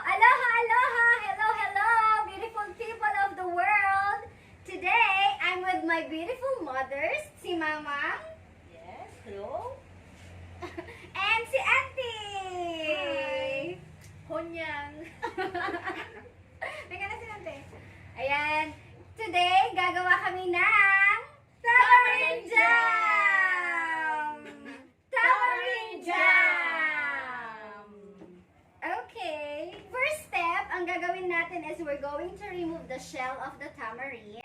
Aloha, aloha! Hello, hello! Beautiful people of the world! Today, I'm with my beautiful mothers, si Mama. Yes, hello. And si Auntie! Hi. Honyang. Teka na si Auntie. Ayan. Today, gagawa kami ng Tamarind Jam! Tamarind Jam! Okay. First step, ang gagawin natin is we're going to remove the shell of the tamarind.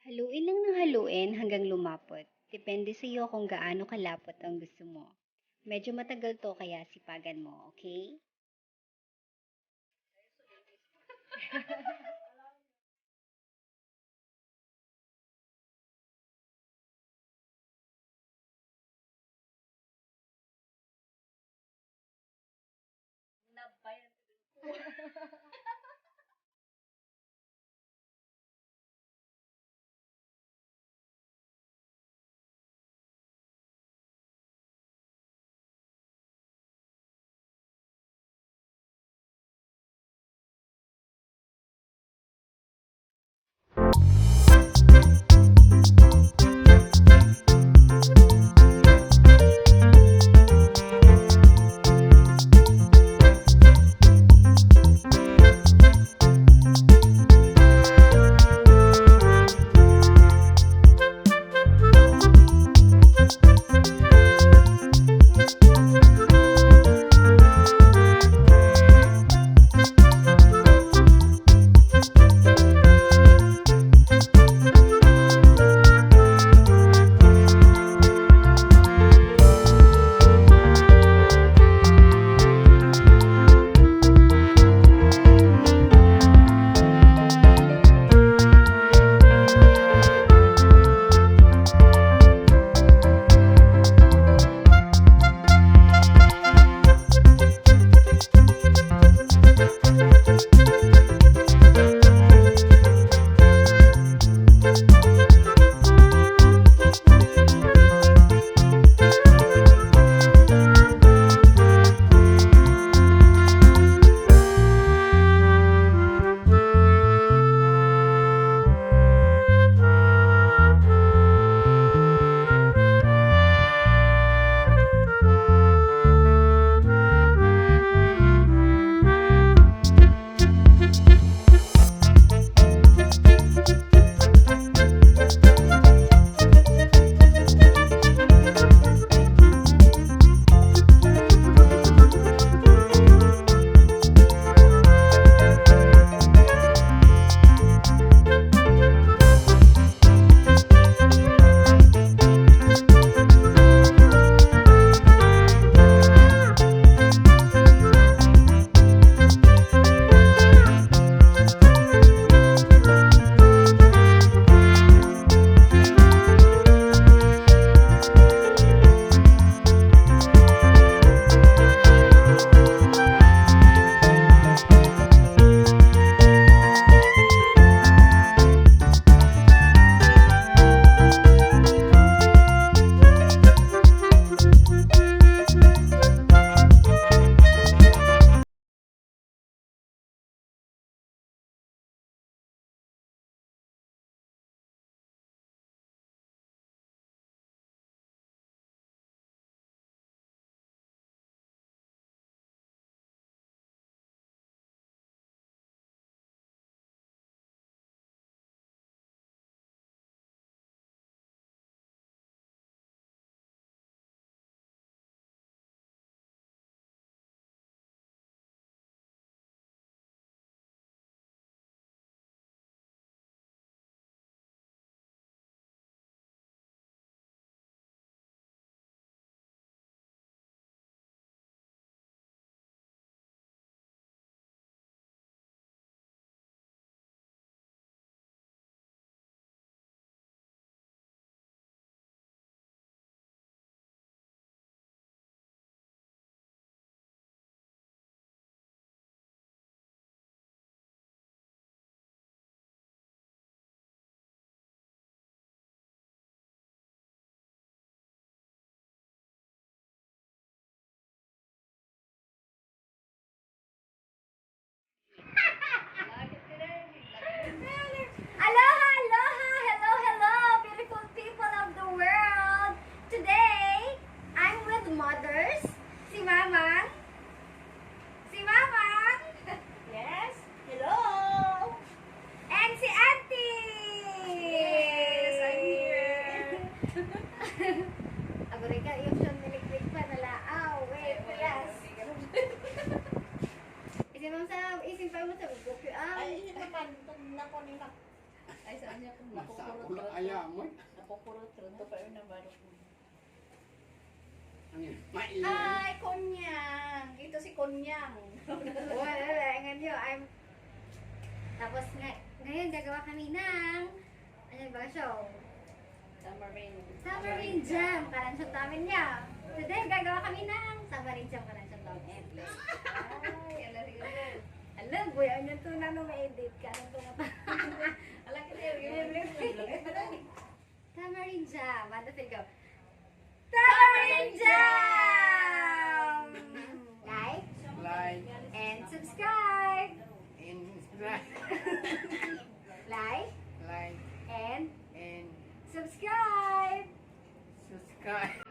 Haluin lang ng haluin hanggang lumapot. Depende sa iyo kung gaano kalapot ang gusto mo. Medyo matagal to kaya sipagan mo, okay? Nabayan. mo sa kopi. Ay, naman, nakunin na. Ay, saan niya kung Masa napupurot pula ayam mo. Napupurot ito pa yun na barok. Ano yun? Mainit. Hi, Konyang! Ito si Konyang. Wala, ngayon I'm... Tapos ngayon gagawa kami ng... Ano ba show? Tamarind. Tamarind Jam. Kalansyon namin niya. Today gagawa kami ng Tamarind Jam. Kalansyon namin. Ay, alari. Alam, buya niya ito na nung ma-edit ka. Anong tumata? Alam ka na yun. Tamarind Jam. Ano go? Tamarind Jam! Like Like and subscribe. and subscribe. Like Like and and subscribe. subscribe.